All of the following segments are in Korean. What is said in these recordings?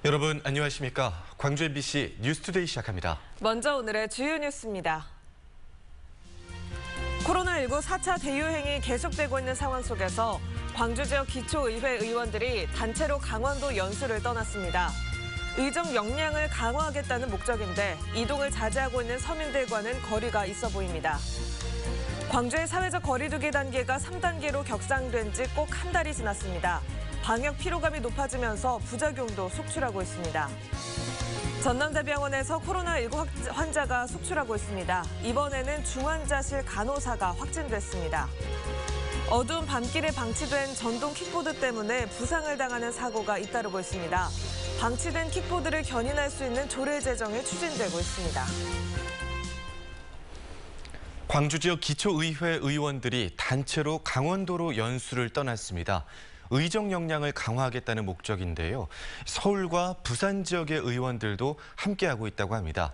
여러분 안녕하십니까? 광주 MBC 뉴스투데이 시작합니다. 먼저 오늘의 주요 뉴스입니다. 코로나19 4차 대유행이 계속되고 있는 상황 속에서 광주 지역 기초의회 의원들이 단체로 강원도 연수를 떠났습니다. 의정 역량을 강화하겠다는 목적인데 이동을 자제하고 있는 서민들과는 거리가 있어 보입니다. 광주의 사회적 거리두기 단계가 3단계로 격상된 지 꼭 한 달이 지났습니다. 방역 피로감이 높아지면서 부작용도 속출하고 있습니다. 전남대병원에서 코로나19 환자가 속출하고 있습니다. 이번에는 중환자실 간호사가 확진됐습니다. 어두운 밤길에 방치된 전동 킥보드 때문에 부상을 당하는 사고가 잇따르고 있습니다. 방치된 킥보드를 견인할 수 있는 조례 제정이 추진되고 있습니다. 광주 지역 기초의회 의원들이 단체로 강원도로 연수를 떠났습니다. 의정 역량을 강화하겠다는 목적인데요. 서울과 부산 지역의 의원들도 함께하고 있다고 합니다.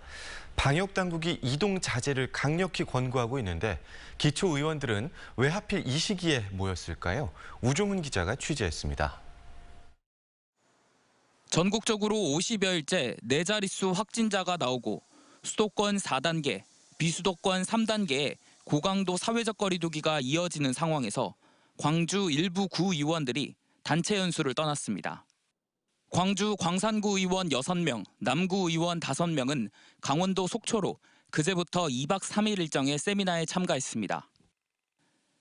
방역 당국이 이동 자제를 강력히 권고하고 있는데 기초의원들은 왜 하필 이 시기에 모였을까요? 우종훈 기자가 취재했습니다. 전국적으로 50여일째 4자릿수 확진자가 나오고 수도권 4단계, 비수도권 3단계의 고강도 사회적 거리두기가 이어지는 상황에서 광주 일부 구의원들이 단체 연수를 떠났습니다. 광주 광산구 의원 6명, 남구 의원 5명은 강원도 속초로 그제부터 2박 3일 일정의 세미나에 참가했습니다.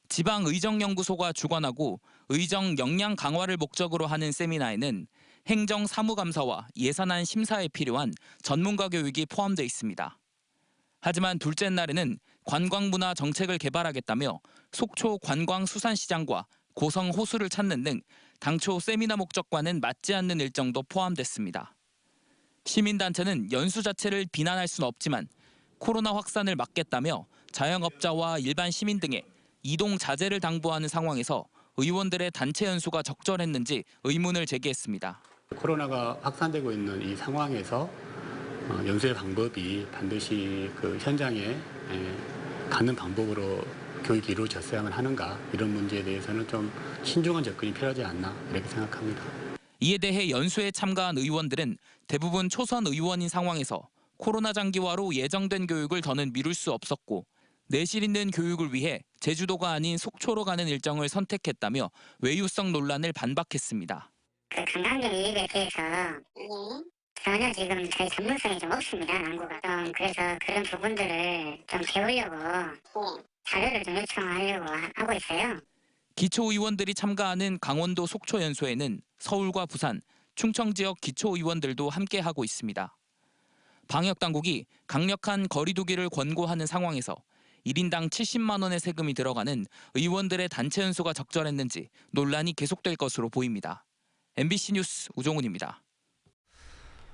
지방의정연구소가 주관하고 의정 역량 강화를 목적으로 하는 세미나에는 행정사무감사와 예산안 심사에 필요한 전문가 교육이 포함되어 있습니다. 하지만 둘째 날에는 관광문화 정책을 개발하겠다며 속초 관광수산시장과 고성 호수를 찾는 등 당초 세미나 목적과는 맞지 않는 일정도 포함됐습니다. 시민단체는 연수 자체를 비난할 수는 없지만 코로나 확산을 막겠다며 자영업자와 일반 시민 등의 이동 자제를 당부하는 상황에서 의원들의 단체 연수가 적절했는지 의문을 제기했습니다. 코로나가 확산되고 있는 이 상황에서 연수의 방법이 반드시 그 현장에 가는 방법으로 교육이 이루어졌어야만 하는가, 이런 문제에 대해서는 좀 신중한 접근이 필요하지 않나 이렇게 생각합니다. 이에 대해 연수에 참가한 의원들은 대부분 초선 의원인 상황에서 코로나 장기화로 예정된 교육을 더는 미룰 수 없었고 내실 있는 교육을 위해 제주도가 아닌 속초로 가는 일정을 선택했다며 외유성 논란을 반박했습니다. 그 관광객 이익에 대해서 전혀 지금 저희 전문성이 좀 없습니다, 남구가. 좀 그래서 그런 부분들을 좀 배우려고 자료를 좀 요청하려고 하고 있어요. 기초의원들이 참가하는 강원도 속초 연수에는 서울과 부산, 충청 지역 기초의원들도 함께하고 있습니다. 방역당국이 강력한 거리두기를 권고하는 상황에서 1인당 70만 원의 세금이 들어가는 의원들의 단체 연수가 적절했는지 논란이 계속될 것으로 보입니다. MBC 뉴스 우종훈입니다.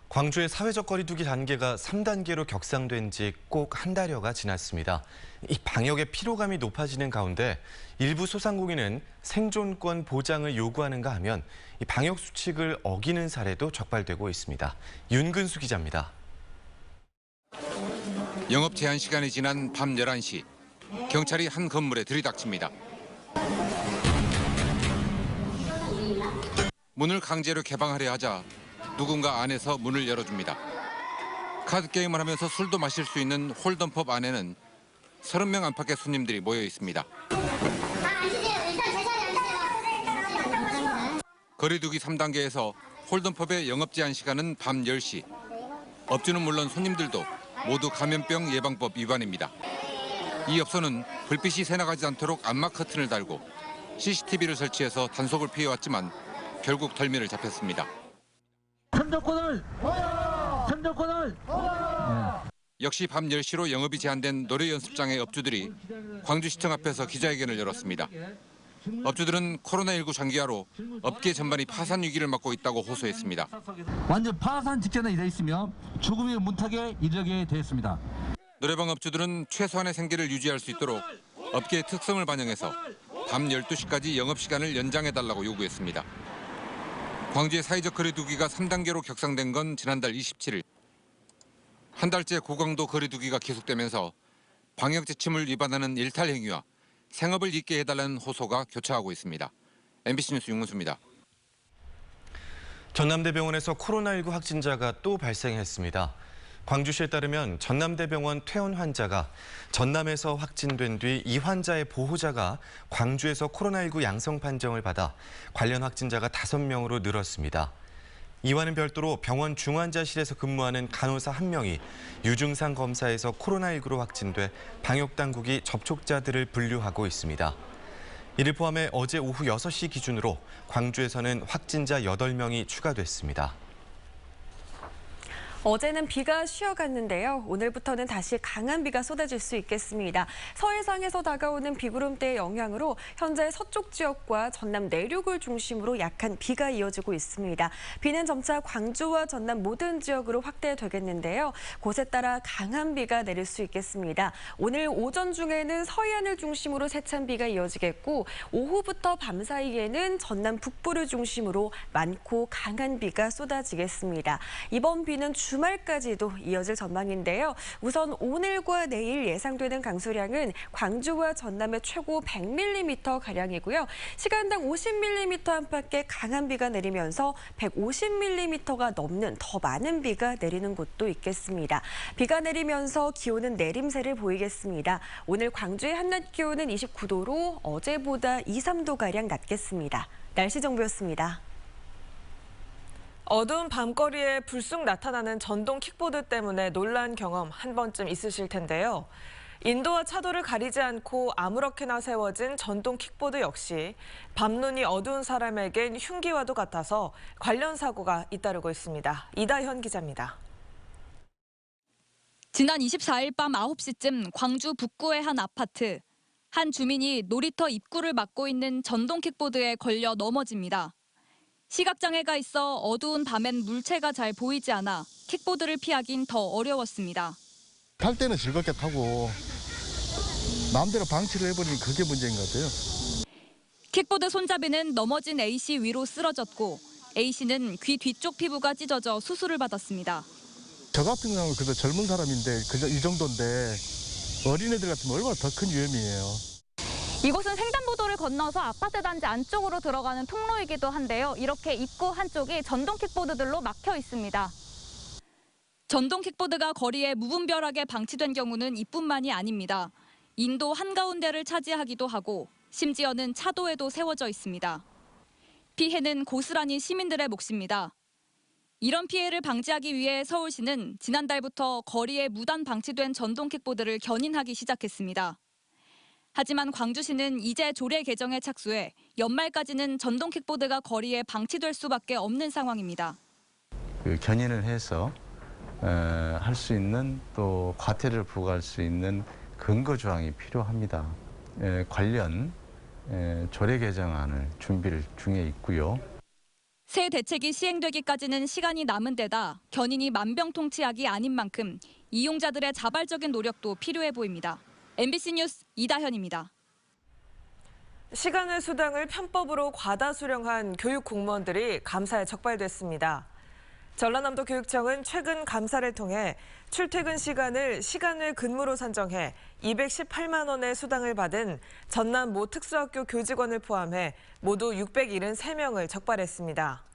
광주의 사회적 거리두기 단계가 3단계로 격상된 지 꼭 한 달여가 지났습니다. 이 방역의 피로감이 높아지는 가운데 일부 소상공인은 생존권 보장을 요구하는가 하면 이 방역 수칙을 어기는 사례도 적발되고 있습니다. 윤근수 기자입니다. 영업 제한 시간이 지난 밤 11시, 경찰이 한 건물에 들이닥칩니다. 문을 강제로 개방하려 하자 누군가 안에서 문을 열어줍니다. 카드게임을 하면서 술도 마실 수 있는 홀덤펍 안에는 30명 안팎의 손님들이 모여 있습니다. 거리두기 3단계에서 홀덤펍의 영업 제한 시간은 밤 10시. 업주는 물론 손님들도 모두 감염병 예방법 위반입니다. 이 업소는 불빛이 새나가지 않도록 암막 커튼을 달고 CCTV를 설치해서 단속을 피해왔지만 결국 덜미를 잡혔습니다. 참정권을! 참정권을! 역시 밤 10시로 영업이 제한된 노래 연습장의 업주들이 광주시청 앞에서 기자회견을 열었습니다. 업주들은 코로나19 장기화로 업계 전반이 파산 위기를 맞고 있다고 호소했습니다. 완전 파산 직전에 이르러 있으며 죽음의 문턱에 이르게 되었습니다. 노래방 업주들은 최소한의 생계를 유지할 수 있도록 업계의 특성을 반영해서 밤 12시까지 영업시간을 연장해달라고 요구했습니다. 광주의 사회적 거리두기가 3단계로 격상된 건 지난달 27일. 한 달째 고강도 거리두기가 계속되면서 방역 지침을 위반하는 일탈 행위와 생업을 잇게 해달라는 호소가 교차하고 있습니다. MBC 뉴스 윤근수입니다. 전남대병원에서 코로나19 확진자가 또 발생했습니다. 광주시에 따르면 전남대병원 퇴원 환자가 전남에서 확진된 뒤 이 환자의 보호자가 광주에서 코로나19 양성 판정을 받아 관련 확진자가 5명으로 늘었습니다. 이와는 별도로 병원 중환자실에서 근무하는 간호사 1명이 유증상 검사에서 코로나19로 확진돼 방역당국이 접촉자들을 분류하고 있습니다. 이를 포함해 어제 오후 6시 기준으로 광주에서는 확진자 8명이 추가됐습니다. 어제는 비가 쉬어갔는데요. 오늘부터는 다시 강한 비가 쏟아질 수 있겠습니다. 서해상에서 다가오는 비구름대의 영향으로 현재 서쪽 지역과 전남 내륙을 중심으로 약한 비가 이어지고 있습니다. 비는 점차 광주와 전남 모든 지역으로 확대되겠는데요. 곳에 따라 강한 비가 내릴 수 있겠습니다. 오늘 오전 중에는 서해안을 중심으로 세찬 비가 이어지겠고 오후부터 밤 사이에는 전남 북부를 중심으로 많고 강한 비가 쏟아지겠습니다. 이번 비는 주말까지도 이어질 전망인데요. 우선 오늘과 내일 예상되는 강수량은 광주와 전남의 최고 100mm가량이고요. 시간당 50mm 안팎의 강한 비가 내리면서 150mm가 넘는 더 많은 비가 내리는 곳도 있겠습니다. 비가 내리면서 기온은 내림세를 보이겠습니다. 오늘 광주의 한낮 기온은 29도로 어제보다 2, 3도가량 낮겠습니다. 날씨 정보였습니다. 어두운 밤거리에 불쑥 나타나는 전동 킥보드 때문에 놀란 경험 한 번쯤 있으실 텐데요. 인도와 차도를 가리지 않고 아무렇게나 세워진 전동 킥보드 역시 밤눈이 어두운 사람에겐 흉기와도 같아서 관련 사고가 잇따르고 있습니다. 이다현 기자입니다. 지난 24일 밤 9시쯤 광주 북구의 한 아파트. 한 주민이 놀이터 입구를 막고 있는 전동 킥보드에 걸려 넘어집니다. 시각장애가 있어 어두운 밤엔 물체가 잘 보이지 않아 킥보드를 피하긴 더 어려웠습니다. 탈 때는 즐겁게 타고 마음대로 방치를 해버리면 그게 문제인 것 같아요. 킥보드 손잡이는 넘어진 A씨 위로 쓰러졌고 A씨는 귀 뒤쪽 피부가 찢어져 수술을 받았습니다. 저 같은 경우는 그래도 젊은 사람인데 이 정도인데 어린애들 같으면 얼마나 더 큰 위험이에요. 이곳은 횡단보도를 건너서 아파트 단지 안쪽으로 들어가는 통로이기도 한데요. 이렇게 입구 한쪽이 전동 킥보드들로 막혀 있습니다. 전동 킥보드가 거리에 무분별하게 방치된 경우는 이뿐만이 아닙니다. 인도 한가운데를 차지하기도 하고 심지어는 차도에도 세워져 있습니다. 피해는 고스란히 시민들의 몫입니다. 이런 피해를 방지하기 위해 서울시는 지난달부터 거리에 무단 방치된 전동 킥보드를 견인하기 시작했습니다. 하지만 광주시는 이제 조례 개정에 착수해 연말까지는 전동 킥보드가 거리에 방치될 수밖에 없는 상황입니다. 견인을 해서 할 수 있는 또 과태료를 부과할 수 있는 근거 조항이 필요합니다. 관련 조례 개정안을 준비 중에 있고요. 새 대책이 시행되기까지는 시간이 남은 데다 견인이 만병통치약이 아닌 만큼 이용자들의 자발적인 노력도 필요해 보입니다. MBC 뉴스 이다현입니다. 시간의 수당을 편법으로 과다 수령한 교육 공무원들이 감사에 적발됐습니다. 전라남도 교육청은 최근 감사를 통해 출퇴근 시간을 시간외 근무로 산정해 218만 원의 수당을 받은 전남 모 특수학교 교직원을 포함해 모두 673명을 적발했습니다.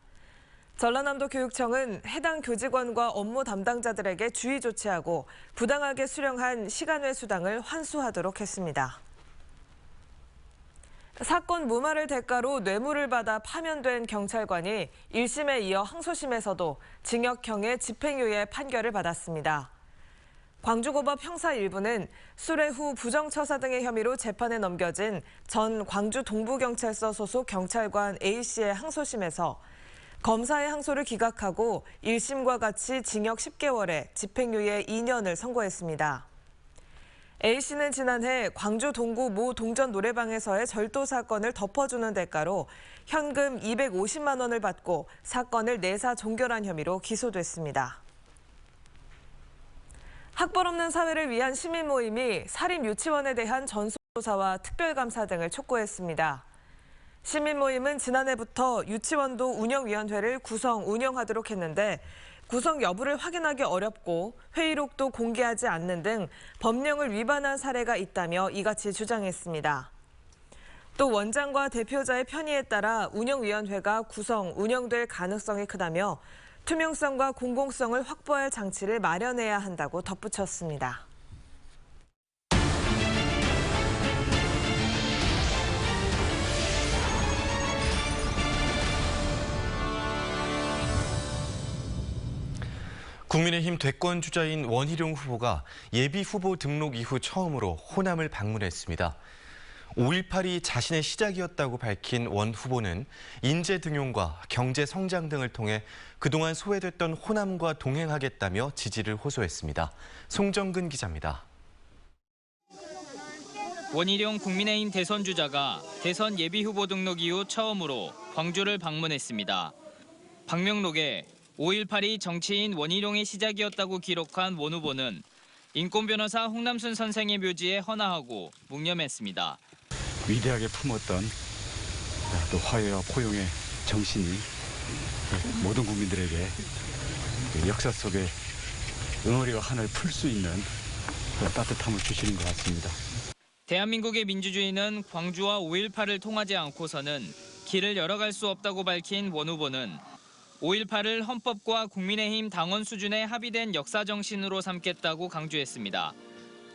전라남도 교육청은 해당 교직원과 업무 담당자들에게 주의 조치하고 부당하게 수령한 시간외 수당을 환수하도록 했습니다. 사건 무마를 대가로 뇌물을 받아 파면된 경찰관이 1심에 이어 항소심에서도 징역형의 집행유예 판결을 받았습니다. 광주고법 형사 1부는 수뢰 후 부정처사 등의 혐의로 재판에 넘겨진 전 광주 동부경찰서 소속 경찰관 A씨의 항소심에서 검사의 항소를 기각하고 1심과 같이 징역 10개월에 집행유예 2년을 선고했습니다. A씨는 지난해 광주 동구 모 동전 노래방에서의 절도 사건을 덮어주는 대가로 현금 250만 원을 받고 사건을 내사 종결한 혐의로 기소됐습니다. 학벌 없는 사회를 위한 시민 모임이 사립 유치원에 대한 전수조사와 특별감사 등을 촉구했습니다. 시민 모임은 지난해부터 유치원도 운영위원회를 구성 운영하도록 했는데 구성 여부를 확인하기 어렵고 회의록도 공개하지 않는 등 법령을 위반한 사례가 있다며 이같이 주장했습니다. 또 원장과 대표자의 편의에 따라 운영위원회가 구성, 운영될 가능성이 크다며 투명성과 공공성을 확보할 장치를 마련해야 한다고 덧붙였습니다. 국민의힘 대권 주자인 원희룡 후보가 예비 후보 등록 이후 처음으로 호남을 방문했습니다. 5.18이 자신의 시작이었다고 밝힌 원 후보는 인재 등용과 경제 성장 등을 통해 그동안 소외됐던 호남과 동행하겠다며 지지를 호소했습니다. 송정근 기자입니다. 원희룡 국민의힘 대선 주자가 대선 예비 후보 등록 이후 처음으로 광주를 방문했습니다. 방명록에 5.18이 정치인 원희룡의 시작이었다고 기록한 원 후보는 인권 변호사 홍남순 선생의 묘지에 헌화하고 묵념했습니다. 위대하게 품었던 또 화해와 포용의 정신이 모든 국민들에게 역사 속에 응어리와 한을 풀 수 있는 따뜻함을 주시는 것 같습니다. 대한민국의 민주주의는 광주와 5.18을 통하지 않고서는 길을 열어갈 수 없다고 밝힌 원 후보는 5.18을 헌법과 국민의힘 당원 수준의 합의된 역사 정신으로 삼겠다고 강조했습니다.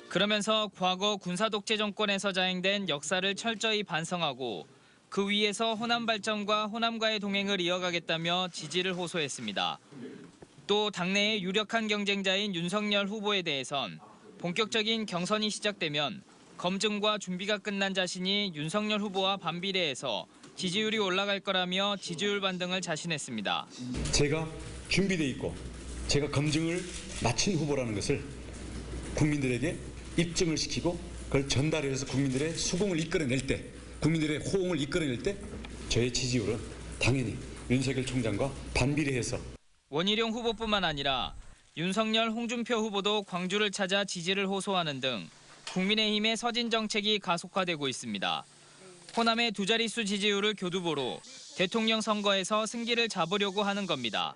그러면서 과거 군사독재 정권에서 자행된 역사를 철저히 반성하고 그 위에서 호남 발전과 호남과의 동행을 이어가겠다며 지지를 호소했습니다. 또 당내의 유력한 경쟁자인 윤석열 후보에 대해선 본격적인 경선이 시작되면 검증과 준비가 끝난 자신이 윤석열 후보와 반비례해서 지지율이 올라갈 거라며 지지율 반등을 자신했습니다. 제가 준비돼 있고 제가 검증을 마친 후보라는 것을 국민들에게 입증을 시키고 그걸 전달해서 국민들의 수긍을 이끌어낼 때, 국민들의 호응을 이끌어낼 때 저의 지지율은 당연히 윤석열 총장과 반비례해서. 원희룡 후보뿐만 아니라 윤석열, 홍준표 후보도 광주를 찾아 지지를 호소하는 등 국민의힘의 서진 정책이 가속화되고 있습니다. 호남의 두 자릿수 지지율을 교두보로 대통령 선거에서 승기를 잡으려고 하는 겁니다.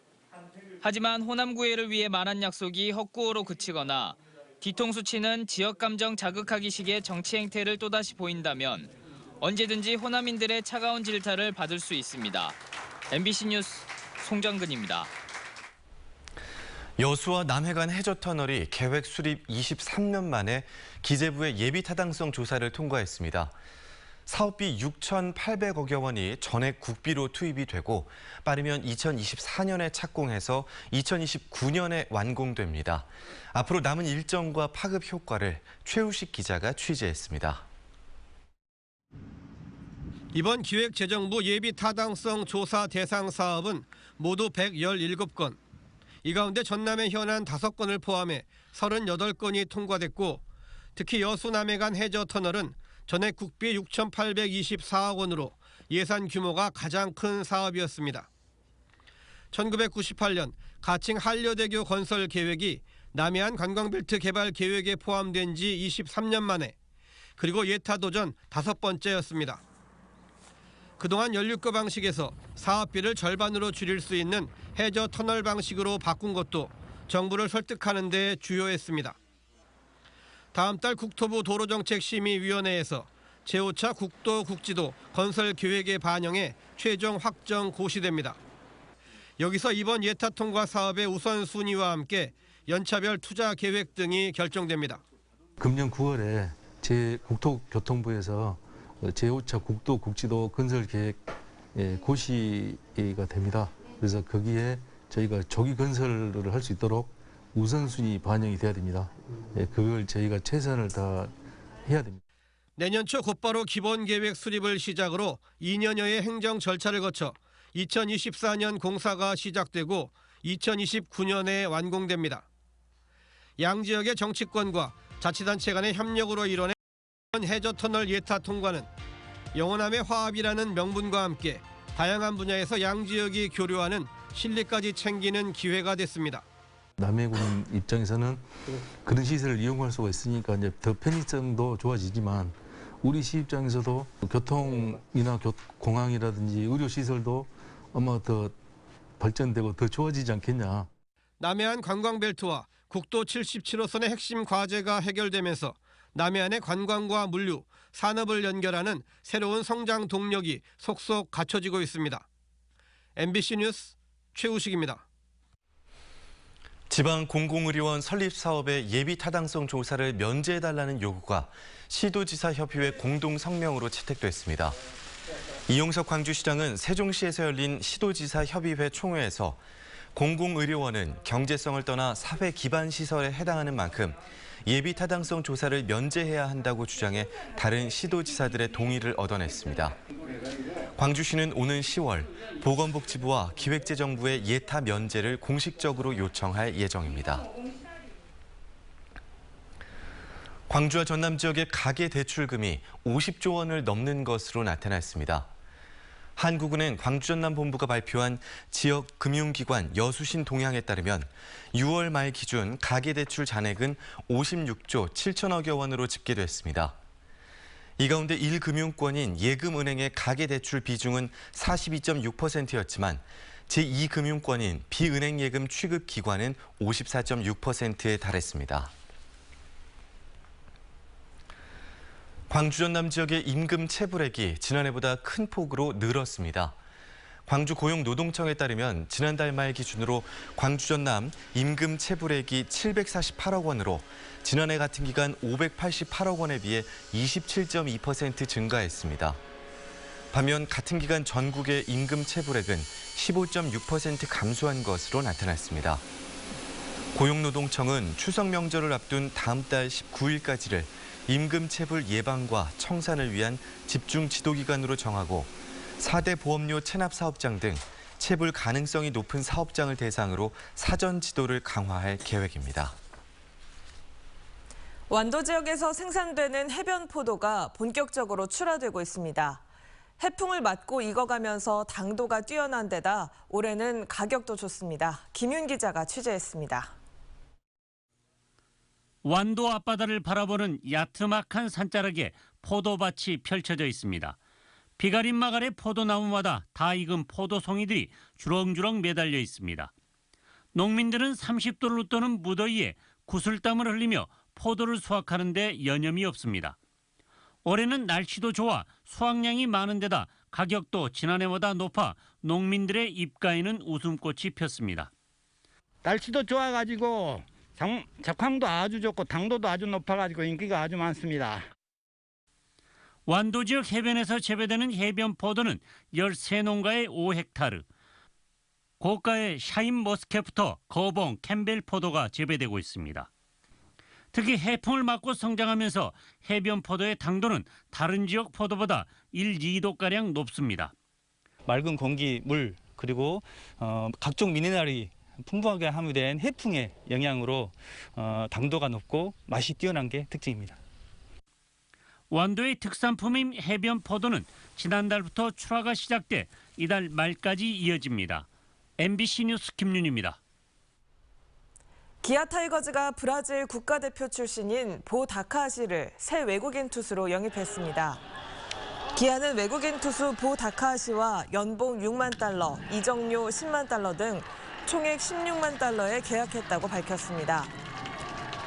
하지만 호남 구애를 위해 말한 약속이 헛구호로 그치거나 뒤통수 치는 지역 감정 자극하기식의 정치 행태를 또다시 보인다면 언제든지 호남인들의 차가운 질타를 받을 수 있습니다. MBC 뉴스 송정근입니다. 여수와 남해간 해저터널이 계획 수립 23년 만에 기재부의 예비 타당성 조사를 통과했습니다. 사업비 6,800억여 원이 전액 국비로 투입이 되고 빠르면 2024년에 착공해서 2029년에 완공됩니다. 앞으로 남은 일정과 파급 효과를 최우식 기자가 취재했습니다. 이번 기획재정부 예비 타당성 조사 대상 사업은 모두 117건. 이 가운데 전남의 현안 5건을 포함해 38건이 통과됐고 특히 여수 남해간 해저터널은 전액 국비 6,824억 원으로 예산 규모가 가장 큰 사업이었습니다. 1998년 가칭 한려대교 건설 계획이 남해안 관광벨트 개발 계획에 포함된 지 23년 만에 그리고 예타도전 5번째였습니다. 그동안 연륙거 방식에서 사업비를 절반으로 줄일 수 있는 해저터널 방식으로 바꾼 것도 정부를 설득하는 데 주요했습니다. 다음 달 국토부 도로정책심의위원회에서 제5차 국도 국지도 건설 계획에 반영해 최종 확정 고시됩니다. 여기서 이번 예타 통과 사업의 우선순위와 함께 연차별 투자 계획 등이 결정됩니다. 금년 9월에 국토교통부에서 제5차 국도 국지도 건설 계획 고시가 됩니다. 그래서 거기에 저희가 조기 건설을 할 수 있도록 우선순위 반영이 돼야 됩니다. 그걸 저희가 최선을 다해야 됩니다. 내년 초 곧바로 기본계획 수립을 시작으로 2년여의 행정 절차를 거쳐 2024년 공사가 시작되고 2029년에 완공됩니다. 양 지역의 정치권과 자치단체 간의 협력으로 이뤄낸 해저터널 예타 통과는 영호남의 화합이라는 명분과 함께 다양한 분야에서 양 지역이 교류하는 실리까지 챙기는 기회가 됐습니다. 남해군 입장에서는 그런 시설을 이용할 수가 있으니까 이제 더 편의성도 좋아지지만 우리 시 입장에서도 교통이나 공항이라든지 의료 시설도 아마 더 발전되고 더 좋아지지 않겠냐. 남해안 관광벨트와 국도 77호선의 핵심 과제가 해결되면서 남해안의 관광과 물류, 산업을 연결하는 새로운 성장 동력이 속속 갖춰지고 있습니다. MBC 뉴스 최우식입니다. 지방 공공의료원 설립 사업의 예비 타당성 조사를 면제해달라는 요구가 시도지사협의회 공동 성명으로 채택됐습니다. 이용석 광주시장은 세종시에서 열린 시도지사협의회 총회에서 공공의료원은 경제성을 떠나 사회 기반 시설에 해당하는 만큼 예비 타당성 조사를 면제해야 한다고 주장해 다른 시도지사들의 동의를 얻어냈습니다. 광주시는 오는 10월 보건복지부와 기획재정부의 예타 면제를 공식적으로 요청할 예정입니다. 광주와 전남 지역의 가계 대출금이 50조 원을 넘는 것으로 나타났습니다. 한국은행 광주전남본부가 발표한 지역 금융기관 여수신 동향에 따르면 6월 말 기준 가계대출 잔액은 56조 7천억여 원으로 집계됐습니다. 이 가운데 1금융권인 예금은행의 가계대출 비중은 42.6%였지만 제2금융권인 비은행예금 취급기관은 54.6%에 달했습니다. 광주 전남 지역의 임금 체불액이 지난해보다 큰 폭으로 늘었습니다. 광주 고용노동청에 따르면 지난달 말 기준으로 광주 전남 임금 체불액이 748억 원으로 지난해 같은 기간 588억 원에 비해 27.2% 증가했습니다. 반면 같은 기간 전국의 임금 체불액은 15.6% 감소한 것으로 나타났습니다. 고용노동청은 추석 명절을 앞둔 다음 달 19일까지를 임금 체불 예방과 청산을 위한 집중 지도기간으로 정하고 4대 보험료 체납 사업장 등 체불 가능성이 높은 사업장을 대상으로 사전 지도를 강화할 계획입니다. 완도 지역에서 생산되는 해변 포도가 본격적으로 출하되고 있습니다. 해풍을 맞고 익어가면서 당도가 뛰어난 데다 올해는 가격도 좋습니다. 김윤 기자가 취재했습니다. 완도 앞바다를 바라보는 야트막한 산자락에 포도밭이 펼쳐져 있습니다. 비가림막 아래 포도나무마다 다 익은 포도송이들이 주렁주렁 매달려 있습니다. 농민들은 30도를 웃도는 무더위에 구슬땀을 흘리며 포도를 수확하는 데 여념이 없습니다. 올해는 날씨도 좋아 수확량이 많은 데다 가격도 지난해보다 높아 농민들의 입가에는 웃음꽃이 폈습니다. 날씨도 좋아가지고 작황도 아주 좋고 당도도 아주 높아가지고 인기가 아주 많습니다. 완도 지역 해변에서 재배되는 해변 포도는 13농가의 5헥타르. 고가의 샤인 머스켓부터 거봉, 캠벨 포도가 재배되고 있습니다. 특히 해풍을 맞고 성장하면서 해변 포도의 당도는 다른 지역 포도보다 1, 2도가량 높습니다. 맑은 공기, 물, 그리고 각종 미네랄이 풍부하게 함유된 해풍의 영향으로 당도가 높고 맛이 뛰어난 게 특징입니다. 완도의 특산품인 해변 포도는 지난달부터 출하가 시작돼 이달 말까지 이어집니다. MBC 뉴스 김윤입니다. 기아 타이거즈가 브라질 국가대표 출신인 보 다카하시를 새 외국인 투수로 영입했습니다. 기아는 외국인 투수 보 다카하시와 연봉 6만 달러, 이적료 10만 달러 등 총액 16만 달러에 계약했다고 밝혔습니다.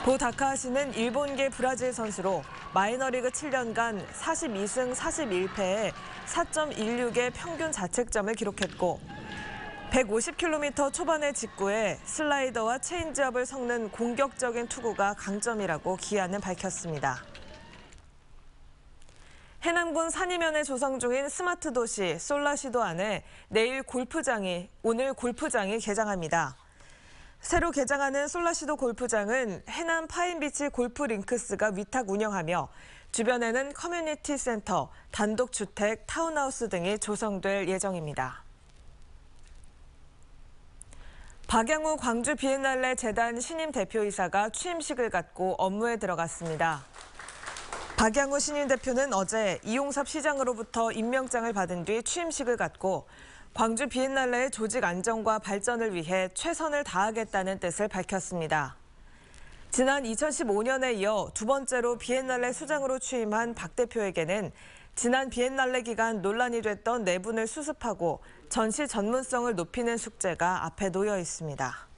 보 다카하시는 일본계 브라질 선수로 마이너리그 7년간 42승 41패에 4.16의 평균 자책점을 기록했고 150km 초반의 직구에 슬라이더와 체인지업을 섞는 공격적인 투구가 강점이라고 기아는 밝혔습니다. 해남군 산이면에 조성 중인 스마트 도시 솔라시도 안에 오늘 골프장이 개장합니다. 새로 개장하는 솔라시도 골프장은 해남 파인비치 골프링크스가 위탁 운영하며 주변에는 커뮤니티 센터, 단독주택, 타운하우스 등이 조성될 예정입니다. 박양우 광주 비엔날레 재단 신임 대표이사가 취임식을 갖고 업무에 들어갔습니다. 박양우 신임 대표는 어제 이용섭 시장으로부터 임명장을 받은 뒤 취임식을 갖고 광주 비엔날레의 조직 안정과 발전을 위해 최선을 다하겠다는 뜻을 밝혔습니다. 지난 2015년에 이어 두 번째로 비엔날레 수장으로 취임한 박 대표에게는 지난 비엔날레 기간 논란이 됐던 내분을 수습하고 전시 전문성을 높이는 숙제가 앞에 놓여 있습니다.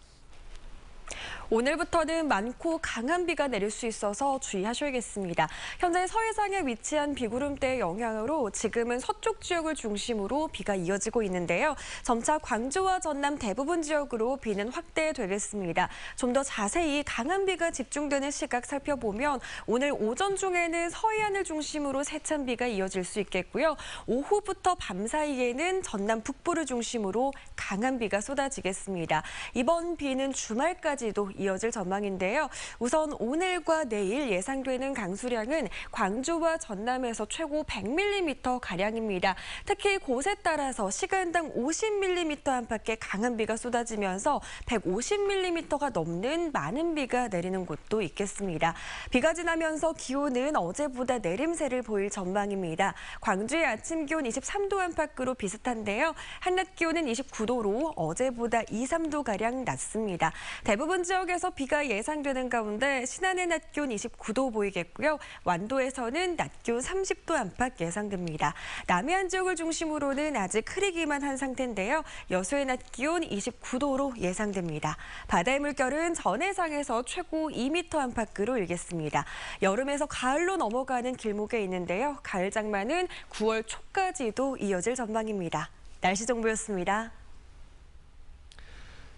오늘부터는 많고 강한 비가 내릴 수 있어서 주의하셔야겠습니다. 현재 서해상에 위치한 비구름대의 영향으로 지금은 서쪽 지역을 중심으로 비가 이어지고 있는데요. 점차 광주와 전남 대부분 지역으로 비는 확대되겠습니다. 좀 더 자세히 강한 비가 집중되는 시각 살펴보면 오늘 오전 중에는 서해안을 중심으로 세찬 비가 이어질 수 있겠고요. 오후부터 밤 사이에는 전남 북부를 중심으로 강한 비가 쏟아지겠습니다. 이번 비는 주말까지도 이어질 전망인데요. 우선 오늘과 내일 예상되는 강수량은 광주와 전남에서 최고 100mm가량입니다. 특히 곳에 따라서 시간당 50mm 안팎의 강한 비가 쏟아지면서 150mm가 넘는 많은 비가 내리는 곳도 있겠습니다. 비가 지나면서 기온은 어제보다 내림세를 보일 전망입니다. 광주의 아침 기온 23도 안팎으로 비슷한데요. 한낮 기온은 29도로 어제보다 2, 3도가량 낮습니다. 대부분 지역에서 비가 예상되는 가운데 신안의 낮 기온 29도 보이겠고요. 완도에서는 낮 기온 30도 안팎 예상됩니다. 남해안 지역을 중심으로는 아직 흐리기만 한 상태인데요. 여수의 낮 기온 29도로 예상됩니다. 바다의 물결은 전해상에서 최고 2m 안팎으로 일겠습니다. 여름에서 가을로 넘어가는 길목에 있는데요. 가을 장마는 9월 초까지도 이어질 전망입니다. 날씨 정보였습니다.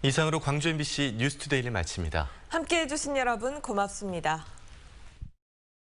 이상으로 광주 MBC 뉴스투데이를 마칩니다. 함께해 주신 여러분 고맙습니다.